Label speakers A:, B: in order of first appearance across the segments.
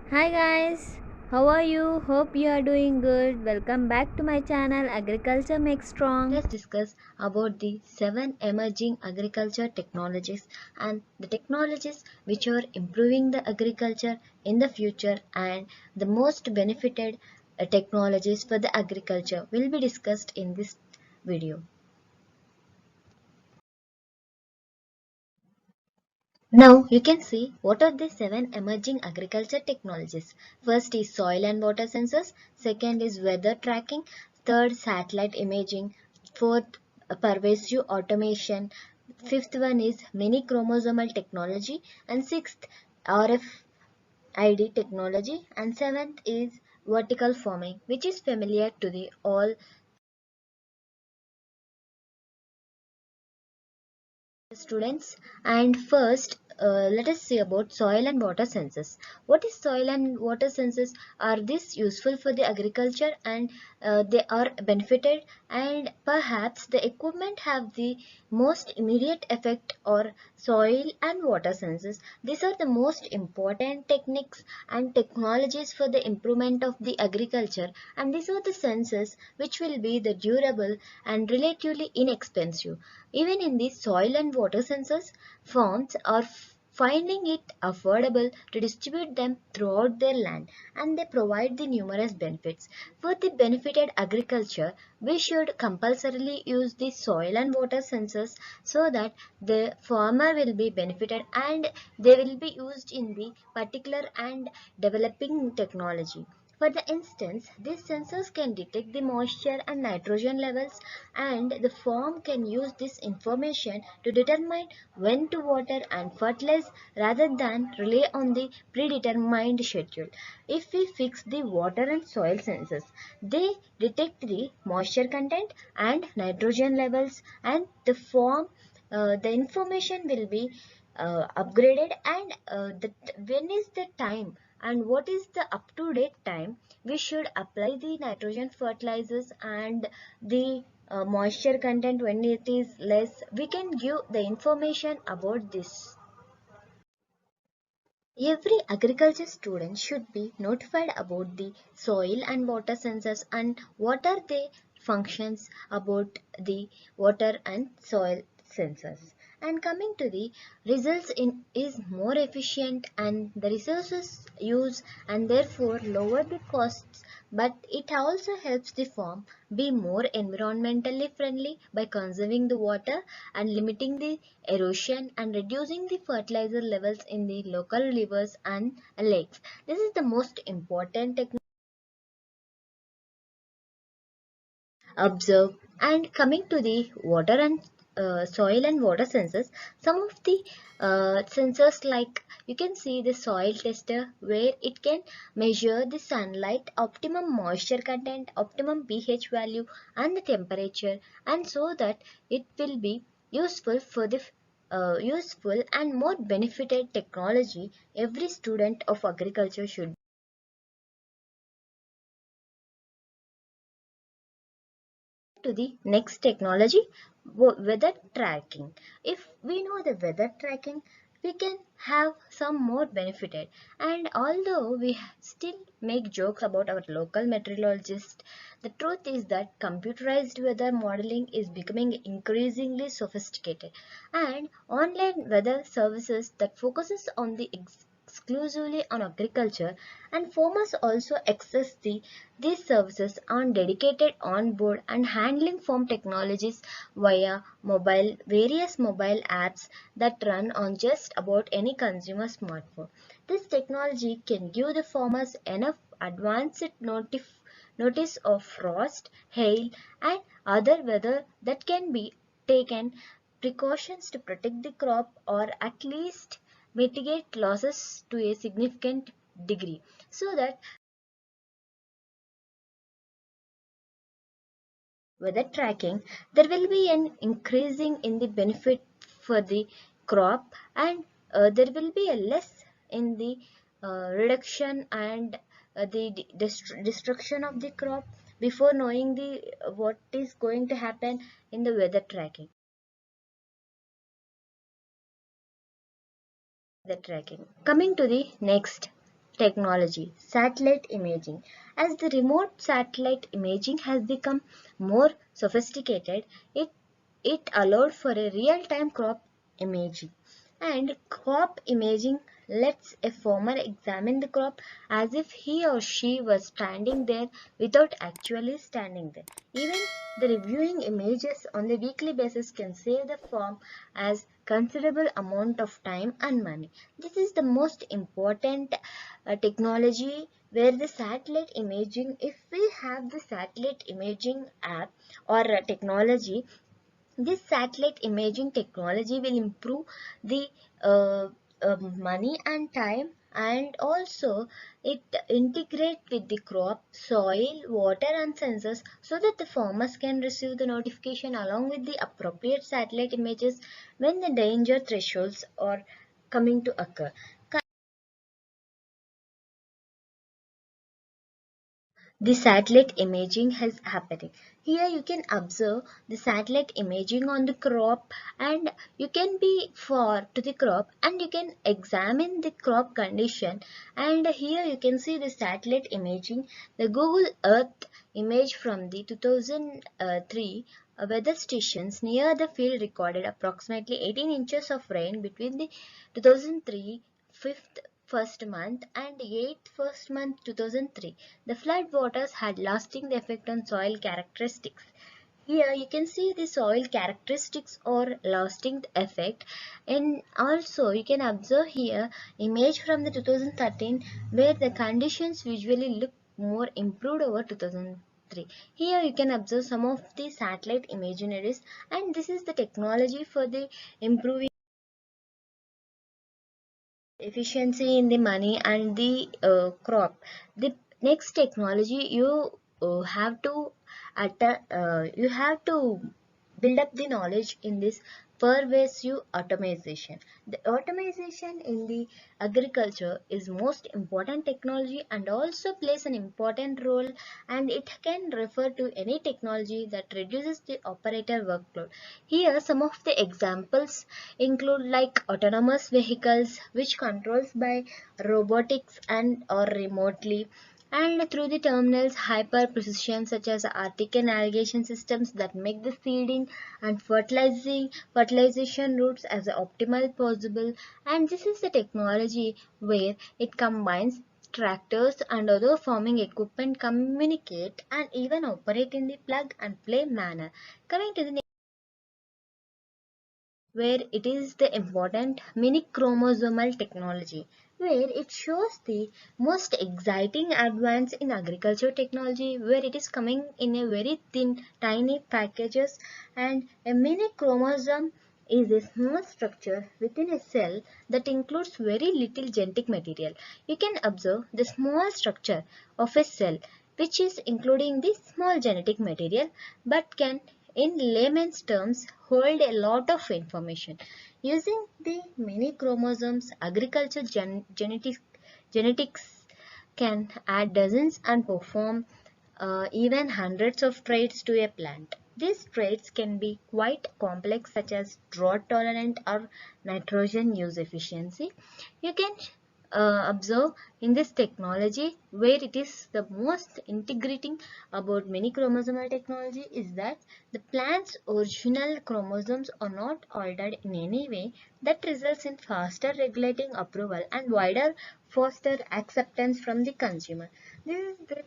A: Hi guys, how are you? Hope you are doing good. Welcome back to my channel Agriculture Makes Strong. Let's discuss about the 7 emerging agriculture technologies and the technologies which are improving the agriculture in the future and the most benefited technologies for the agriculture will be discussed in this video. Now you can see what are the 7 emerging agriculture technologies. First is soil and water sensors, second is weather tracking, third satellite imaging, fourth pervasive automation, fifth one is mini chromosomal technology, and sixth RFID technology, and seventh is vertical farming, which is familiar to the all students. And first, let us see about soil and water sensors. What is soil and water sensors? Are this useful for the agriculture and they are benefited, and perhaps the equipment have the most immediate effect or soil and water sensors. These are the most important techniques and technologies for the improvement of the agriculture, and these are the sensors which will be the durable and relatively inexpensive. Even in the soil and water sensors, farms are finding it affordable to distribute them throughout their land, and they provide the numerous benefits. For the benefited agriculture, we should compulsorily use the soil and water sensors so that the farmer will be benefited and they will be used in the particular and developing technology. For the instance, these sensors can detect the moisture and nitrogen levels, and the farm can use this information to determine when to water and fertilize rather than rely on the predetermined schedule. If we fix the water and soil sensors, they detect the moisture content and nitrogen levels, and the information will be upgraded, and when is the time and what is the up to date time we should apply the nitrogen fertilizers, and the moisture content when it is less, we can give the information about this. Every agriculture student should be notified about the soil and water sensors and what are the functions about the water and soil sensors. And coming to the results in is more efficient and the resources used and therefore lower the costs, but it also helps the farm be more environmentally friendly by conserving the water and limiting the erosion and reducing the fertilizer levels in the local rivers and lakes. This is the most important technique observe. And coming to the water and soil and water sensors, some of the sensors, like you can see the soil tester where it can measure the sunlight, optimum moisture content, optimum pH value and the temperature, and so that it will be useful for the useful and more benefited technology every student of agriculture should. To the next technology, weather tracking. If we know the weather tracking, we can have some more benefited, and although we still make jokes about our local meteorologist, the truth is that computerized weather modeling is becoming increasingly sophisticated, and online weather services that focuses on the exclusively on agriculture, and farmers also access these services on dedicated on-board and handling farm technologies via various mobile apps that run on just about any consumer smartphone. This technology can give the farmers enough advanced notice of frost, hail, and other weather that can be taken precautions to protect the crop or at least mitigate losses to a significant degree, so that weather tracking, there will be an increasing in the benefit for the crop, and there will be a less in the reduction and destruction of the crop before knowing the what is going to happen in the weather tracking. Coming to the next, technology, satellite imaging. As the remote satellite imaging has become more sophisticated, it, it allowed for a real-time crop imaging. And crop imaging lets a farmer examine the crop as if he or she was standing there without actually standing there. Even the reviewing images on the weekly basis can save the farm as considerable amount of time and money. This is the most important technology where the satellite imaging, if we have the satellite imaging app or technology, this satellite imaging technology will improve the uh, money and time, and also it integrate with the crop, soil, water and sensors so that the farmers can receive the notification along with the appropriate satellite images when the danger thresholds are coming to occur. The satellite imaging has happening. Here you can observe the satellite imaging on the crop, and you can be far to the crop and you can examine the crop condition. And here you can see the satellite imaging, the Google Earth image from the 2003 weather stations near the field recorded approximately 18 inches of rain between the 2003 fifth first month and 8th first month 2003. The flood waters had lasting effect on soil characteristics. Here you can see the soil characteristics or lasting effect, and also you can observe here image from the 2013 where the conditions visually look more improved over 2003. Here you can observe some of the satellite imageries, and this is the technology for the improving efficiency in the money and the crop. The next technology have to you have to build up the knowledge in this pervasive automation. The automation in the agriculture is most important technology and also plays an important role, and it can refer to any technology that reduces the operator workload. Here some of the examples include like autonomous vehicles which controls by robotics and or remotely, and through the terminals hyper precision such as article navigation systems that make the seeding and fertilization routes as optimal possible. And this is the technology where it combines tractors and other farming equipment communicate and even operate in the plug and play manner. Coming to the where it is the important mini-chromosomal technology, where it shows the most exciting advance in agriculture technology, where it is coming in a very thin tiny packages. And a mini chromosome is a small structure within a cell that includes very little genetic material. You can observe the small structure of a cell which is including the small genetic material but can in layman's terms hold a lot of information. Using the many chromosomes, agriculture genetics can add dozens and perform even hundreds of traits to a plant. These traits can be quite complex, such as drought tolerant or nitrogen use efficiency. You can observe in this technology where it is the most integrating about many chromosomal technology is that the plant's original chromosomes are not altered in any way that results in faster regulating approval and wider foster acceptance from the consumer. This is the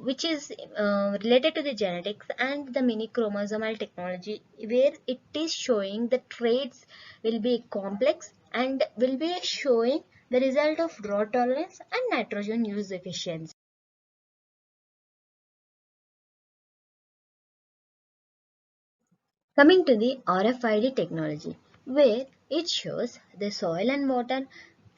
A: which is related to the genetics and the mini chromosomal technology, where it is showing the traits will be complex and will be showing the result of drought tolerance and nitrogen use efficiency. Coming to the RFID technology, where it shows the soil and water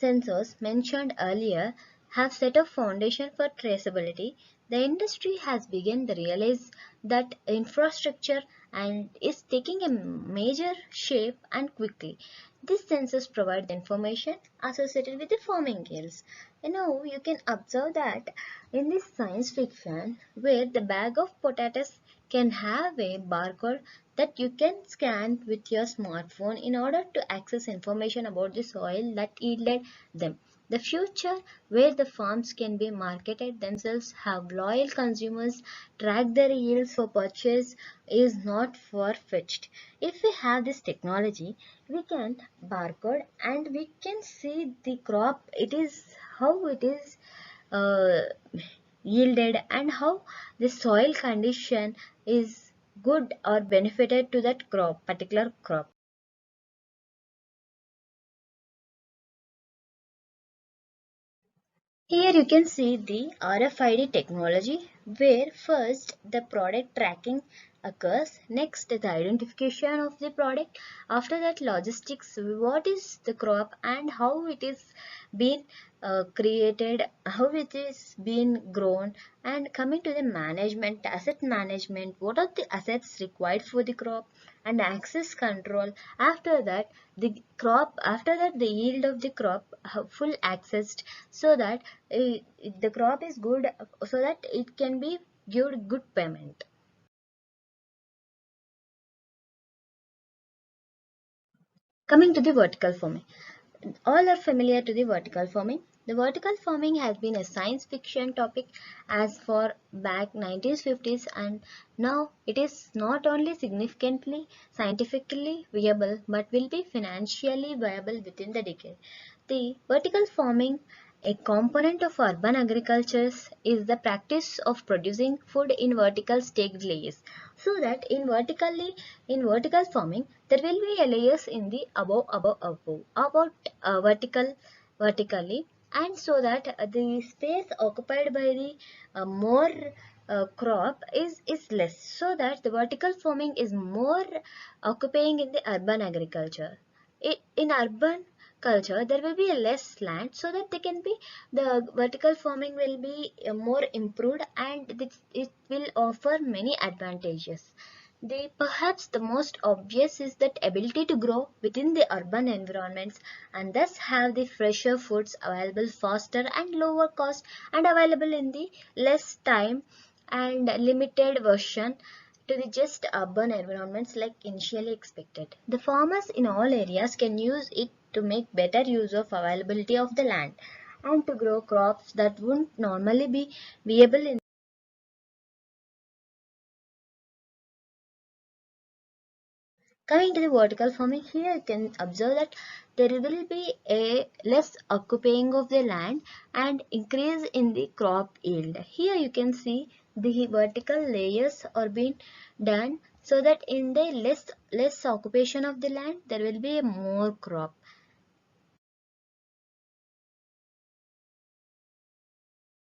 A: sensors mentioned earlier have set a foundation for traceability. The industry has begun to realize that infrastructure and is taking a major shape and quickly. These sensors provide the information associated with the farming yields. You can observe that in this science fiction where the bag of potatoes can have a barcode that you can scan with your smartphone in order to access information about the soil that yielded them. The future where the farms can be marketed themselves, have loyal consumers, track their yields for purchase is not far-fetched. If we have this technology, we can barcode and we can see the crop, it is how it is uh, yielded and how the soil condition is good or benefited to that crop, particular crop. Here you can see the RFID technology where first the product tracking occurs, next the identification of the product, after that logistics, what is the crop and how it is being created, how it is being grown, and coming to the management, asset management, what are the assets required for the crop and access control. After that the crop, after that the yield of the crop full accessed, so that uh, the crop is good, so that it can be give good payment. Coming to the vertical farming, all are familiar to the vertical farming. The vertical farming has been a science fiction topic as for back 1950s, and now it is not only significantly scientifically viable but will be financially viable within the decade. The vertical farming, a component of urban agriculture, is the practice of producing food in vertical staked layers. So that in vertical farming there will be a layers in the about vertically, and so that the space occupied by the more crop is less, so that the vertical farming is more occupying in the urban agriculture. In urban culture there will be a less land, so that they can be, the vertical farming will be more improved, and it will offer many advantages. The perhaps the most obvious is that ability to grow within the urban environments and thus have the fresher foods available faster and lower cost and available in the less time and limited version to the just urban environments like initially expected. The farmers in all areas can use it to make better use of availability of the land and to grow crops that wouldn't normally be viable in. Coming to the vertical farming, here you can observe that there will be a less occupying of the land and increase in the crop yield. Here you can see the vertical layers are being done, so that in the less occupation of the land there will be a more crop.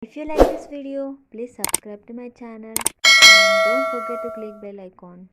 A: If you like this video, please subscribe to my channel and don't forget to click bell icon.